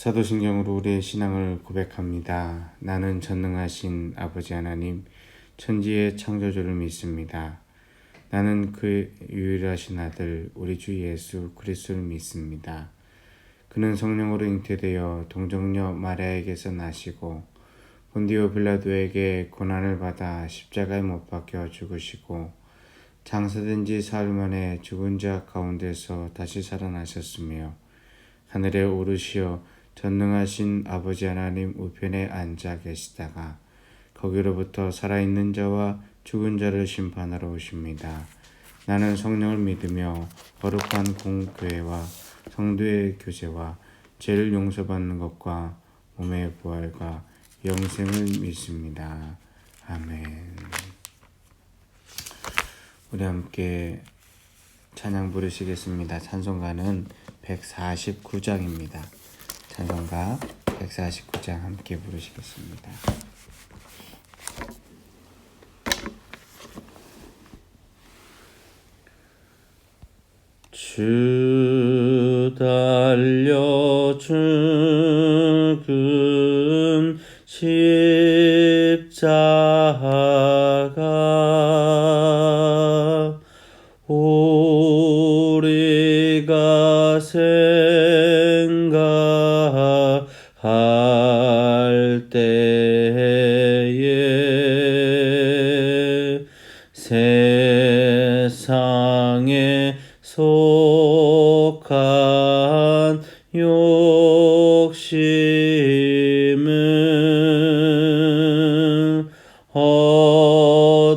사도신경으로 우리의 신앙을 고백합니다. 나는 전능하신 아버지 하나님, 천지의 창조주를 믿습니다. 나는 그 유일하신 아들 우리 주 예수 그리스도를 믿습니다. 그는 성령으로 잉태되어 동정녀 마리아에게서 나시고 본디오 빌라도에게 고난을 받아 십자가에 못 박혀 죽으시고 장사된 지 사흘 만에 죽은 자 가운데서 다시 살아나셨으며 하늘에 오르시어 전능하신 아버지 하나님 우편에 앉아 계시다가 거기로부터 살아있는 자와 죽은 자를 심판하러 오십니다. 나는 성령을 믿으며 거룩한 공교회와 성도의 교제와 죄를 용서받는 것과 몸의 부활과 영생을 믿습니다. 아멘. 우리 함께 찬양 부르시겠습니다. 찬송가는 149장입니다. 찬송가 149장 함께 부르시겠습니다. 주 달려 죽은 십자가 우리가 생각할 때에 세상에 속한 욕심은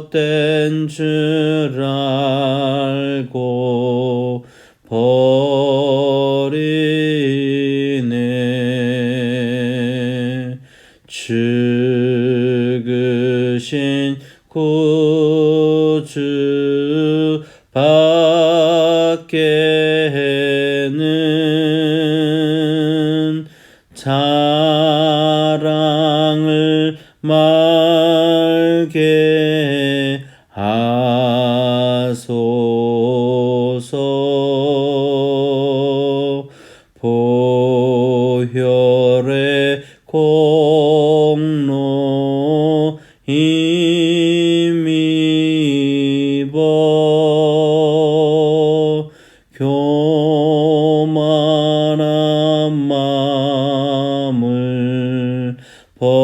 헛된 줄 알고 버리네. 죽으신 구주 밖에는 자랑을 말게 하소서. 보혈의 공로 힘입어 교만한 마음을 버리네.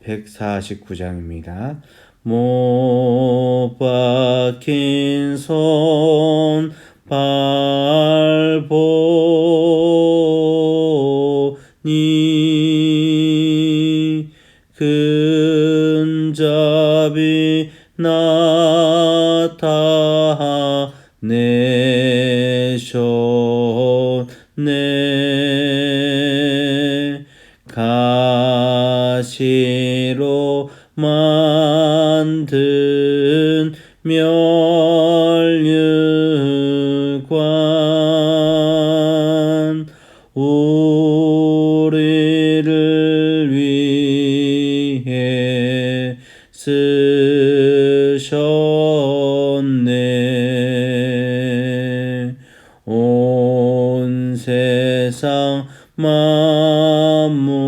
149장입니다. 못 박힌 손 밟보니 근잡이 나타내셨네. 가시로 만든 멸류관 우리를 위해 쓰셨네. 온 세상 만물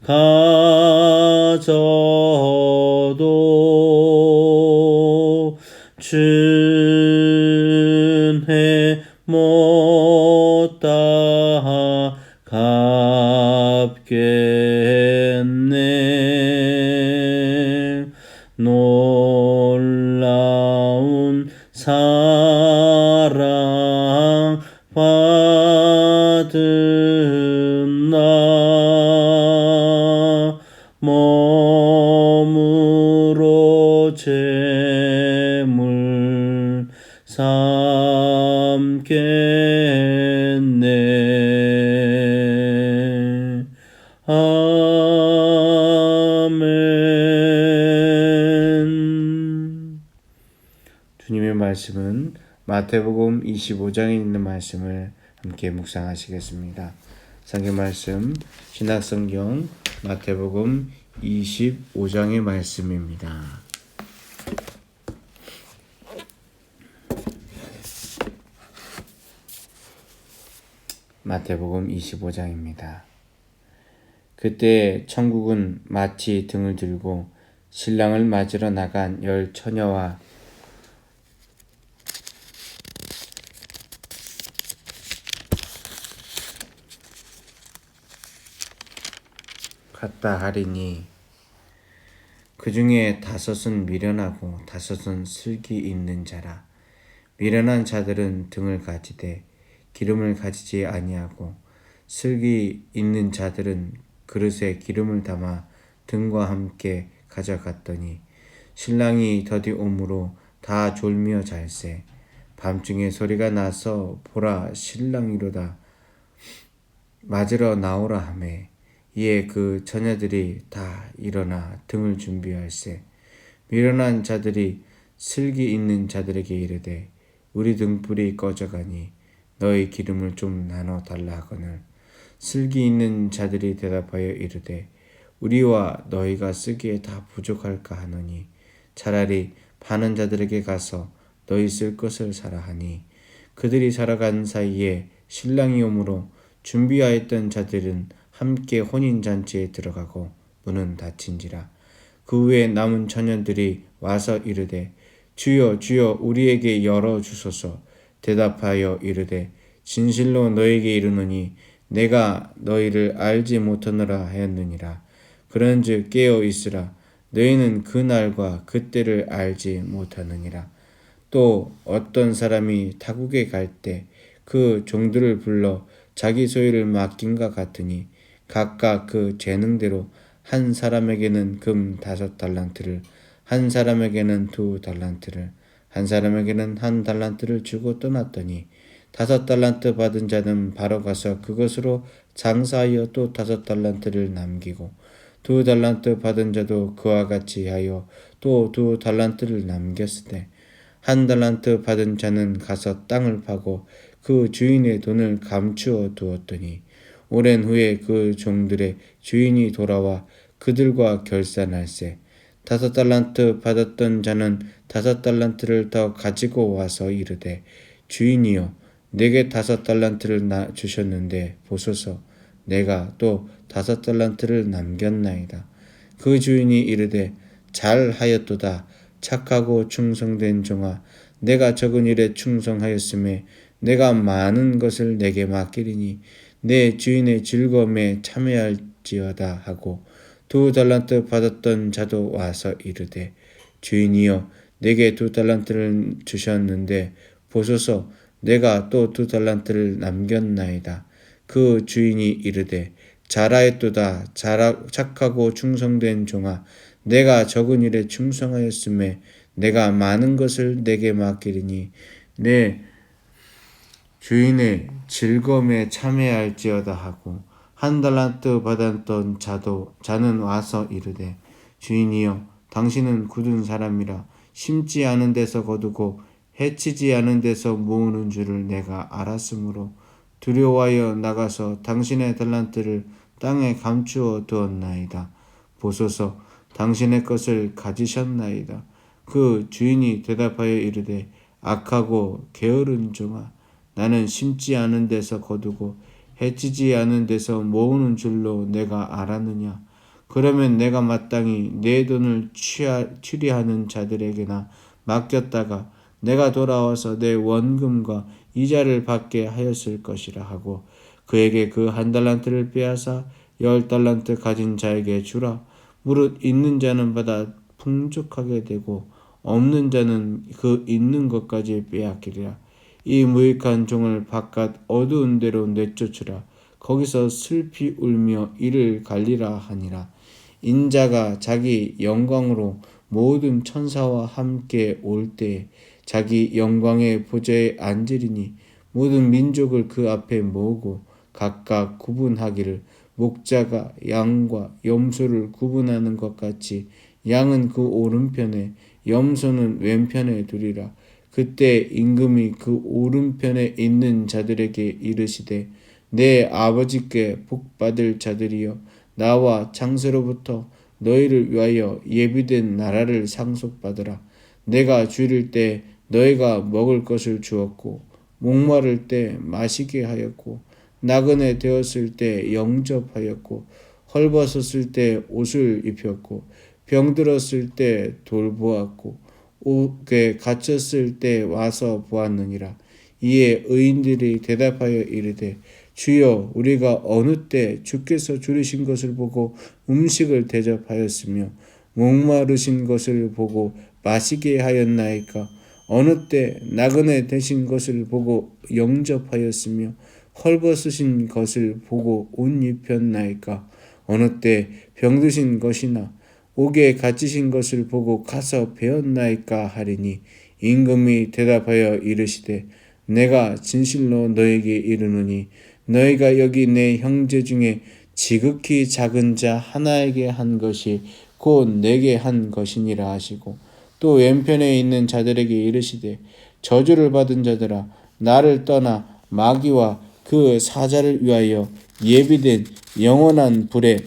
가져도 준해 못다 갚겠네. 놀라운 사랑 받은 나 몸으로 제물 삼겠네. 아멘. 주님의 말씀은 마태복음 25장에 있는 말씀을 함께 묵상하시겠습니다. 성경 말씀 신약성경 마태복음 25장의 말씀입니다. 마태복음 25장입니다. 그때 천국은 마치 등을 들고 신랑을 맞으러 나간 10 처녀와 같다 하리니 그 중에 5은 미련하고 5은 슬기 있는 자라. 미련한 자들은 등을 가지되 기름을 가지지 아니하고 슬기 있는 자들은 그릇에 기름을 담아 등과 함께 가져갔더니 신랑이 더디 오므로 다 졸며 잘세. 밤중에 소리가 나서 보라 신랑이로다 맞으러 나오라 하매 이에 그 처녀들이 다 일어나 등을 준비할세. 미련한 자들이 슬기 있는 자들에게 이르되 우리 등불이 꺼져가니 너희 기름을 좀 나눠 달라 하거늘 슬기 있는 자들이 대답하여 이르되 우리와 너희가 쓰기에 다 부족할까 하노니 차라리 파는 자들에게 가서 너희 쓸 것을 사라 하니 그들이 살아간 사이에 신랑이 오므로 준비하였던 자들은 함께 혼인잔치에 들어가고 문은 닫힌지라. 그 후에 남은 처녀들이 와서 이르되 주여 주여 우리에게 열어 주소서. 대답하여 이르되 진실로 너에게 이르노니 내가 너희를 알지 못하노라 하였느니라. 그런즉 깨어 있으라. 너희는 그 날과 그때를 알지 못하느니라. 또 어떤 사람이 타국에 갈 때 그 종들을 불러 자기 소유를 맡긴과 같으니 각각 그 재능대로 한 사람에게는 금 5달란트를 한 사람에게는 2달란트를 한 사람에게는 1달란트를 주고 떠났더니 5달란트 받은 자는 바로 가서 그것으로 장사하여 또 5달란트를 남기고 2달란트 받은 자도 그와 같이 하여 또 2달란트를 남겼으되 1달란트 받은 자는 가서 땅을 파고 그 주인의 돈을 감추어 두었더니 오랜 후에 그 종들의 주인이 돌아와 그들과 결산할세. 5달란트 받았던 자는 5달란트를 더 가지고 와서 이르되 주인이여 내게 5달란트를 주셨는데 보소서 내가 또 5달란트를 남겼나이다. 그 주인이 이르되 잘하였도다 착하고 충성된 종아 내가 적은 일에 충성하였음에 내가 많은 것을 내게 맡기리니 내 주인의 즐거움에 참여할지어다 하고 2달란트 받았던 자도 와서 이르되 주인이여 내게 2달란트를 주셨는데 보소서 내가 또 2달란트를 남겼나이다. 그 주인이 이르되 잘하였도다 착하고 충성된 종아 내가 적은 일에 충성하였음에 내가 많은 것을 내게 맡기리니 내 주인의 즐거움에 참여할지어다 하고 1달란트 받았던 자는 와서 이르되 주인이여 당신은 굳은 사람이라 심지 않은 데서 거두고 해치지 않은 데서 모으는 줄을 내가 알았으므로 두려워하여 나가서 당신의 달란트를 땅에 감추어 두었나이다. 보소서 당신의 것을 가지셨나이다. 그 주인이 대답하여 이르되 악하고 게으른 종아 나는 심지 않은 데서 거두고 해치지 않은 데서 모으는 줄로 내가 알았느냐. 그러면 내가 마땅히 내 돈을 취리하는 자들에게나 맡겼다가 내가 돌아와서 내 원금과 이자를 받게 하였을 것이라 하고 그에게 그 1달란트를 빼앗아 10달란트 가진 자에게 주라. 무릇 있는 자는 받아 풍족하게 되고 없는 자는 그 있는 것까지 빼앗기리라. 이 무익한 종을 바깥 어두운 데로 내쫓으라. 거기서 슬피 울며 이를 갈리라 하니라. 인자가 자기 영광으로 모든 천사와 함께 올 때에 자기 영광의 보좌에 앉으리니 모든 민족을 그 앞에 모으고 각각 구분하기를 목자가 양과 염소를 구분하는 것 같이 양은 그 오른편에 염소는 왼편에 두리라. 그때 임금이 그 오른편에 있는 자들에게 이르시되 내 아버지께 복받을 자들이여 나와 창세로부터 너희를 위하여 예비된 나라를 상속받으라. 내가 줄일 때 너희가 먹을 것을 주었고 목마를 때 마시게 하였고 나그네 되었을 때 영접하였고 헐벗었을 때 옷을 입혔고 병들었을 때 돌보았고 옥에 갇혔을 때 와서 보았느니라. 이에 의인들이 대답하여 이르되 주여 우리가 어느 때 주께서 줄이신 것을 보고 음식을 대접하였으며 목마르신 것을 보고 마시게 하였나이까. 어느 때 나그네 되신 것을 보고 영접하였으며 헐벗으신 것을 보고 옷 입혔나이까. 어느 때 병드신 것이나 옥에 갇히신 것을 보고 가서 배웠나이까 하리니 임금이 대답하여 이르시되 내가 진실로 너에게 이르노니 너희가 여기 내 형제 중에 지극히 작은 자 하나에게 한 것이 곧 내게 한 것이니라 하시고 또 왼편에 있는 자들에게 이르시되 저주를 받은 자들아 나를 떠나 마귀와 그 사자를 위하여 예비된 영원한 불에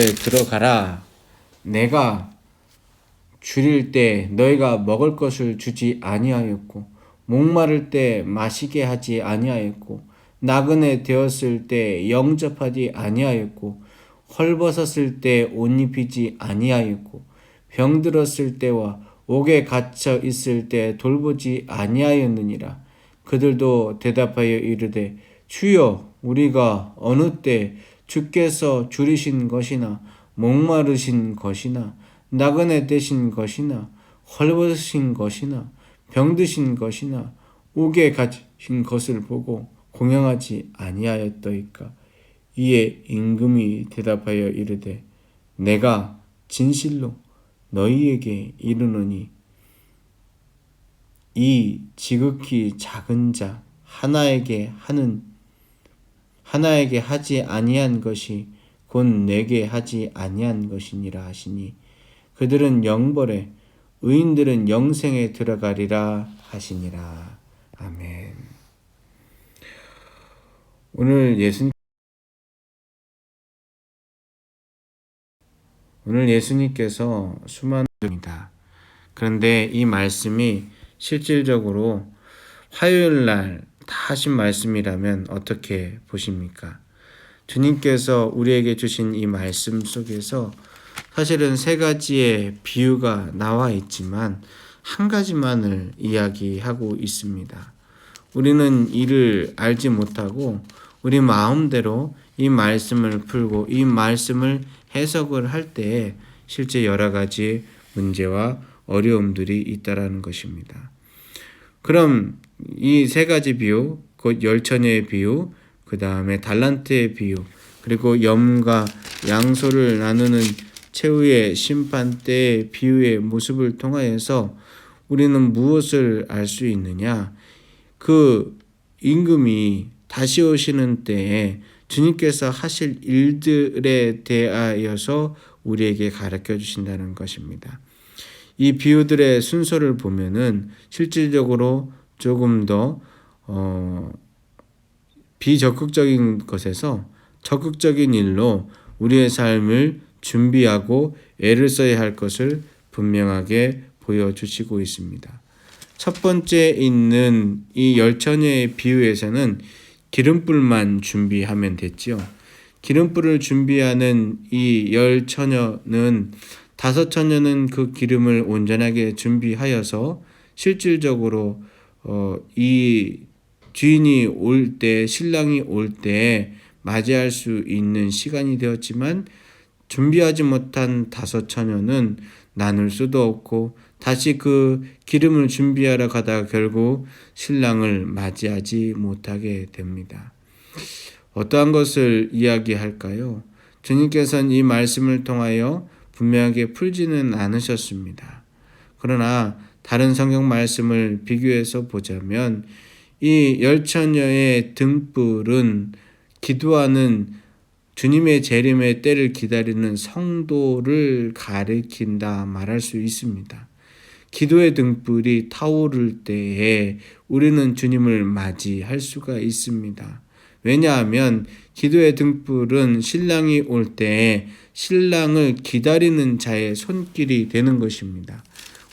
들어가라. 내가 줄일 때 너희가 먹을 것을 주지 아니하였고 목마를 때 마시게 하지 아니하였고 나그네 되었을 때 영접하지 아니하였고 헐벗었을 때 옷 입히지 아니하였고 병들었을 때와 옥에 갇혀 있을 때 돌보지 아니하였느니라. 그들도 대답하여 이르되 주여 우리가 어느 때 주께서 줄이신 것이나 목마르신 것이나 나그네 되신 것이나 헐벗으신 것이나 병드신 것이나 옥에 갇힌 것을 보고 공양하지 아니하였더이까. 이에 임금이 대답하여 이르되 내가 진실로 너희에게 이르노니 이 지극히 작은 자 하나에게 하지 아니한 것이 곧 내게 하지 아니한 것이니라 하시니 그들은 영벌에 의인들은 영생에 들어가리라 하시니라. 아멘. 오늘 예수님께서 수많은 입니다. 그런데 이 말씀이 실질적으로 화요일 날 다 하신 말씀이라면 어떻게 보십니까? 주님께서 우리에게 주신 이 말씀 속에서 사실은 세 가지의 비유가 나와 있지만 한 가지만을 이야기하고 있습니다. 우리는 이를 알지 못하고 우리 마음대로 이 말씀을 풀고 이 말씀을 해석을 할 때에 실제 여러 가지 문제와 어려움들이 있다라는 것입니다. 그럼 이 세 가지 비유, 곧 열처녀의 비유, 그 다음에 달란트의 비유, 그리고 염과 양소를 나누는 최후의 심판 때의 비유의 모습을 통하여서 우리는 무엇을 알 수 있느냐? 그 임금이 다시 오시는 때에 주님께서 하실 일들에 대하여서 우리에게 가르쳐 주신다는 것입니다. 이 비유들의 순서를 보면은 실질적으로 조금 더 비적극적인 것에서 적극적인 일로 우리의 삶을 준비하고 애를 써야 할 것을 분명하게 보여주시고 있습니다. 첫 번째 있는 이 열처녀의 비유에서는 기름불만 준비하면 됐죠. 기름불을 준비하는 이 열처녀는 다섯 처녀는 그 기름을 온전하게 준비하여서 실질적으로 이 주인이 올 때, 신랑이 올 때 맞이할 수 있는 시간이 되었지만 준비하지 못한 다섯 처녀는 나눌 수도 없고 다시 그 기름을 준비하러 가다가 결국 신랑을 맞이하지 못하게 됩니다. 어떠한 것을 이야기할까요? 주님께서는 이 말씀을 통하여 분명하게 풀지는 않으셨습니다. 그러나 다른 성경 말씀을 비교해서 보자면 이 열처녀의 등불은 기도하는 주님의 재림의 때를 기다리는 성도를 가리킨다 말할 수 있습니다. 기도의 등불이 타오를 때에 우리는 주님을 맞이할 수가 있습니다. 왜냐하면 기도의 등불은 신랑이 올 때 신랑을 기다리는 자의 손길이 되는 것입니다.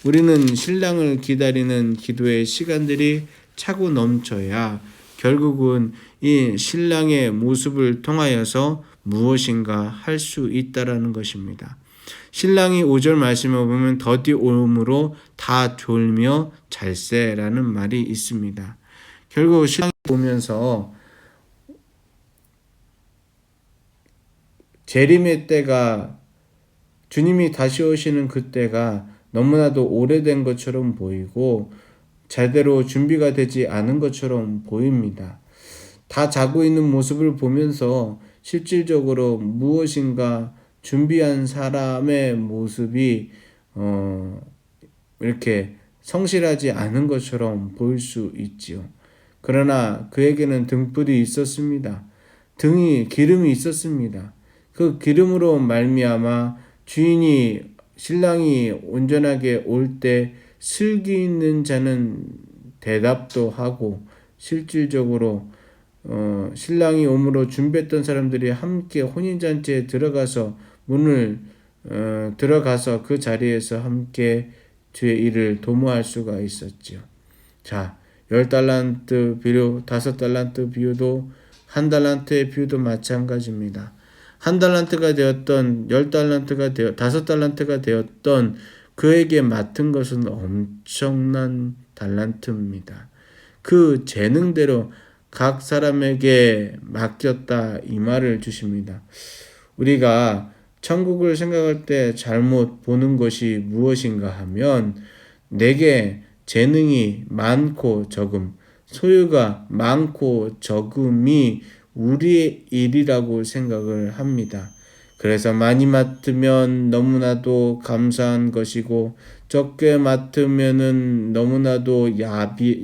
우리는 신랑을 기다리는 기도의 시간들이 차고 넘쳐야 결국은 이 신랑의 모습을 통하여서 무엇인가 할 수 있다라는 것입니다. 신랑이 5절 말씀에 보면 더디 오므로 다 졸며 잘세라는 말이 있습니다. 결국 신랑이 오면서 재림의 때가, 주님이 다시 오시는 그때가 너무나도 오래된 것처럼 보이고 제대로 준비가 되지 않은 것처럼 보입니다. 다 자고 있는 모습을 보면서 실질적으로 무엇인가 준비한 사람의 모습이 이렇게 성실하지 않은 것처럼 보일 수 있지요. 그러나 그에게는 등불이 있었습니다. 기름이 있었습니다. 그 기름으로 말미암아 신랑이 온전하게 올 때 슬기 있는 자는 대답도 하고, 실질적으로 신랑이 오므로 준비했던 사람들이 함께 혼인잔치에 들어가서 들어가서 그 자리에서 함께 주의 일을 도모할 수가 있었죠. 자, 10달란트 비유, 5달란트 비유도, 1달란트의 비유도 마찬가지입니다. 1달란트가 되었던 10달란트가 5달란트가 되었던 그에게 맡은 것은 엄청난 달란트입니다. 그 재능대로 각 사람에게 맡겼다, 이 말을 주십니다. 우리가 천국을 생각할 때 잘못 보는 것이 무엇인가 하면, 내게 재능이 많고 적음, 소유가 많고 적음이 우리의 일이라고 생각을 합니다. 그래서 많이 맡으면 너무나도 감사한 것이고, 적게 맡으면은 너무나도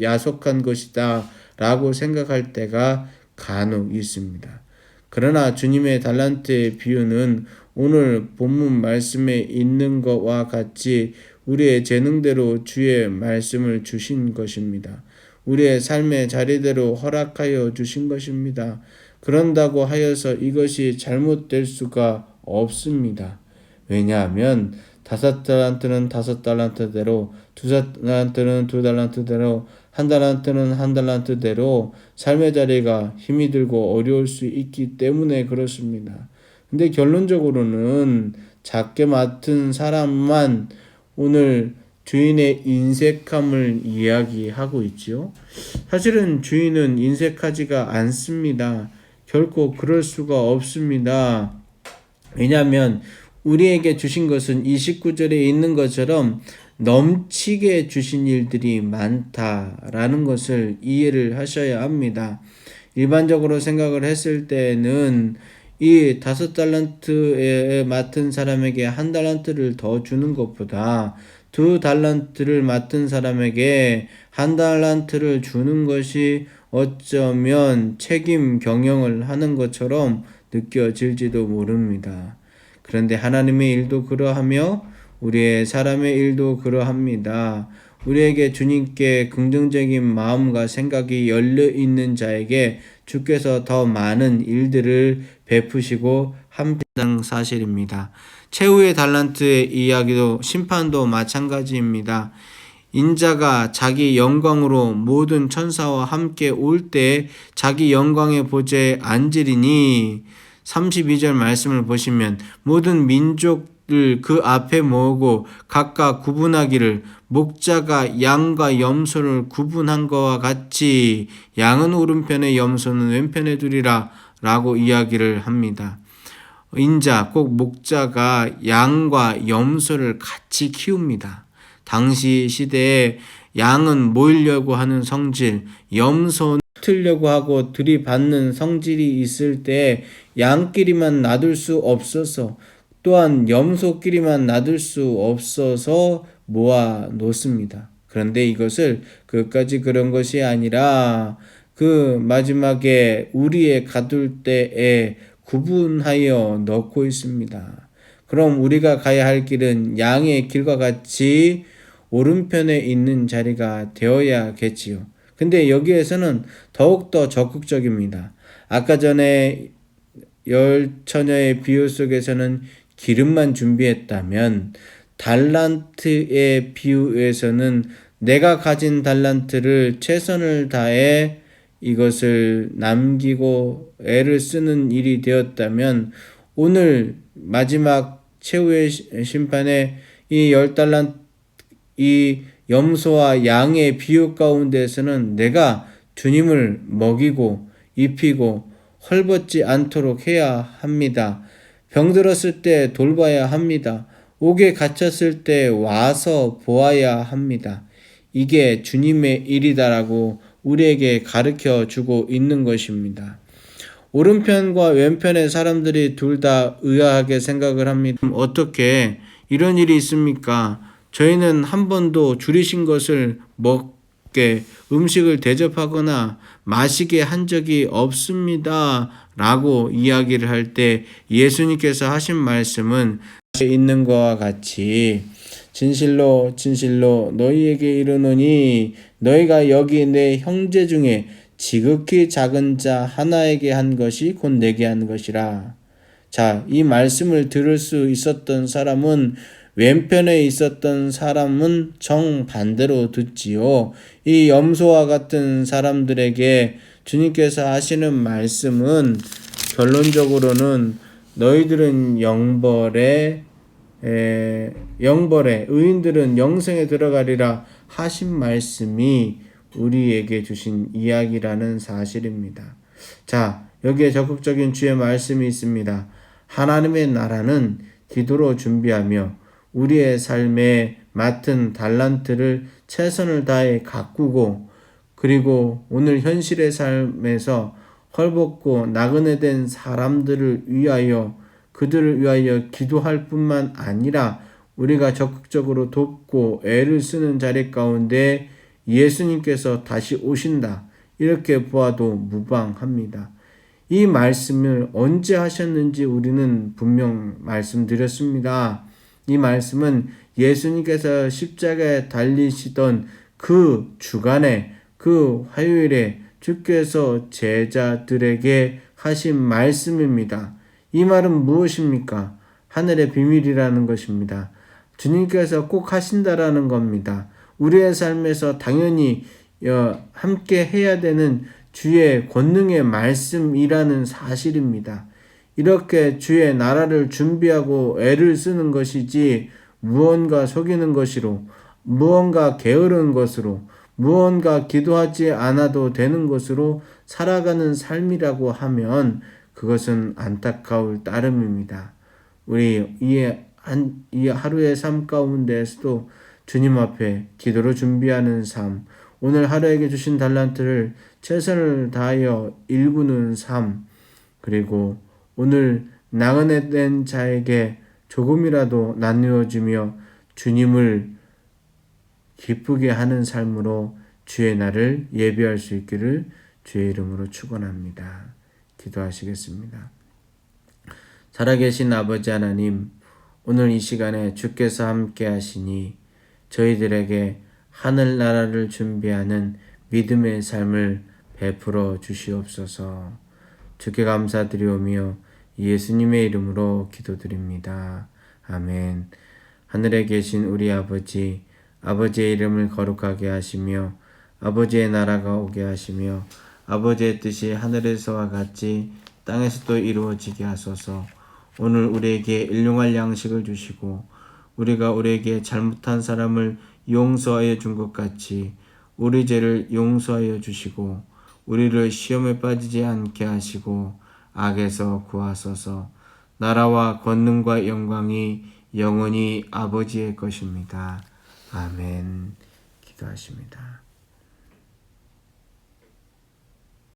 야속한 것이다 라고 생각할 때가 간혹 있습니다. 그러나 주님의 달란트의 비유는 오늘 본문 말씀에 있는 것과 같이 우리의 재능대로 주의 말씀을 주신 것입니다. 우리의 삶의 자리대로 허락하여 주신 것입니다. 그런다고 하여서 이것이 잘못될 수가 없습니다. 왜냐하면 5달란트는 5달란트대로, 2달란트는 2달란트대로, 1달란트는 1달란트대로 삶의 자리가 힘이 들고 어려울 수 있기 때문에 그렇습니다. 근데 결론적으로는 작게 맡은 사람만 오늘 주인의 인색함을 이야기하고 있죠. 사실은 주인은 인색하지가 않습니다. 결코 그럴 수가 없습니다. 왜냐하면 우리에게 주신 것은 29절에 있는 것처럼 넘치게 주신 일들이 많다라는 것을 이해를 하셔야 합니다. 일반적으로 생각을 했을 때는 이 5달란트에 맡은 사람에게 1달란트를 더 주는 것보다 2달란트를 맡은 사람에게 1달란트를 주는 것이 어쩌면 책임 경영을 하는 것처럼 느껴질지도 모릅니다. 그런데 하나님의 일도 그러하며 우리의 사람의 일도 그러합니다. 우리에게 주님께 긍정적인 마음과 생각이 열려 있는 자에게 주께서 더 많은 일들을 베푸시고 함께하는 사실입니다. 최후의 달란트의 이야기도 심판도 마찬가지입니다. 인자가 자기 영광으로 모든 천사와 함께 올 때 자기 영광의 보좌에 앉으리니, 32절 말씀을 보시면 모든 민족을 그 앞에 모으고 각각 구분하기를, 목자가 양과 염소를 구분한 것과 같이 양은 오른편에 염소는 왼편에 두리라 라고 이야기를 합니다. 인자, 꼭 목자가 양과 염소를 같이 키웁니다. 당시 시대에 양은 모이려고 하는 성질, 염소는 흩으려고 하고 들이받는 성질이 있을 때 양끼리만 놔둘 수 없어서, 또한 염소끼리만 놔둘 수 없어서 모아 놓습니다. 그런데 이것을 끝까지 그런 것이 아니라 그 마지막에 우리의 가둘 때에 구분하여 넣고 있습니다. 그럼 우리가 가야 할 길은 양의 길과 같이 오른편에 있는 자리가 되어야겠지요. 근데 여기에서는 더욱더 적극적입니다. 아까 전에 열 처녀의 비유 속에서는 기름만 준비했다면 달란트의 비유에서는 내가 가진 달란트를 최선을 다해 이것을 남기고 애를 쓰는 일이 되었다면 오늘 마지막 최후의 심판에 이 10달란트 이 염소와 양의 비유 가운데에서는 내가 주님을 먹이고 입히고 헐벗지 않도록 해야 합니다. 병들었을 때 돌봐야 합니다. 옥에 갇혔을 때 와서 보아야 합니다. 이게 주님의 일이다라고 우리에게 가르쳐 주고 있는 것입니다. 오른편과 왼편의 사람들이 둘 다 의아하게 생각을 합니다. 어떻게 이런 일이 있습니까? 저희는 한 번도 줄이신 것을 먹게 음식을 대접하거나 마시게 한 적이 없습니다. 라고 이야기를 할 때 예수님께서 하신 말씀은 있는 것과 같이 진실로 진실로 너희에게 이르노니 너희가 여기 내 형제 중에 지극히 작은 자 하나에게 한 것이 곧 내게 한 것이라. 자, 이 말씀을 들을 수 있었던 사람은 왼편에 있었던 사람은 정반대로 듣지요. 이 염소와 같은 사람들에게 주님께서 하시는 말씀은 결론적으로는 너희들은 영벌에 의인들은 영생에 들어가리라 하신 말씀이 우리에게 주신 이야기라는 사실입니다. 자, 여기에 적극적인 주의 말씀이 있습니다. 하나님의 나라는 기도로 준비하며 우리의 삶에 맡은 달란트를 최선을 다해 가꾸고 그리고 오늘 현실의 삶에서 헐벗고 나그네 된 사람들을 위하여 그들을 위하여 기도할 뿐만 아니라 우리가 적극적으로 돕고 애를 쓰는 자리 가운데 예수님께서 다시 오신다. 이렇게 보아도 무방합니다. 이 말씀을 언제 하셨는지 우리는 분명 말씀드렸습니다. 이 말씀은 예수님께서 십자가에 달리시던 그 주간에 그 화요일에 주께서 제자들에게 하신 말씀입니다. 이 말은 무엇입니까? 하늘의 비밀이라는 것입니다. 주님께서 꼭 하신다라는 겁니다. 우리의 삶에서 당연히 함께 해야 되는 주의 권능의 말씀이라는 사실입니다. 이렇게 주의 나라를 준비하고 애를 쓰는 것이지 무언가 속이는 것으로 무언가 게으른 것으로 무언가 기도하지 않아도 되는 것으로 살아가는 삶이라고 하면 그것은 안타까울 따름입니다. 우리 이 하루의 삶 가운데에서도 주님 앞에 기도로 준비하는 삶, 오늘 하루에게 주신 달란트를 최선을 다하여 일구는 삶, 그리고 오늘 나그네 된 자에게 조금이라도 나누어주며 주님을 기쁘게 하는 삶으로 주의 날을 예비할 수 있기를 주의 이름으로 축원합니다. 기도하시겠습니다. 살아계신 아버지 하나님, 오늘 이 시간에 주께서 함께 하시니 저희들에게 하늘나라를 준비하는 믿음의 삶을 베풀어 주시옵소서. 주께 감사드리오며 예수님의 이름으로 기도드립니다. 아멘. 하늘에 계신 우리 아버지, 아버지의 이름을 거룩하게 하시며 아버지의 나라가 오게 하시며 아버지의 뜻이 하늘에서와 같이 땅에서도 이루어지게 하소서. 오늘 우리에게 일용할 양식을 주시고 우리가 우리에게 잘못한 사람을 용서하여 준 것 같이 우리 죄를 용서하여 주시고 우리를 시험에 빠지지 않게 하시고 악에서 구하소서. 나라와 권능과 영광이 영원히 아버지의 것입니다. 아멘. 기도하십니다.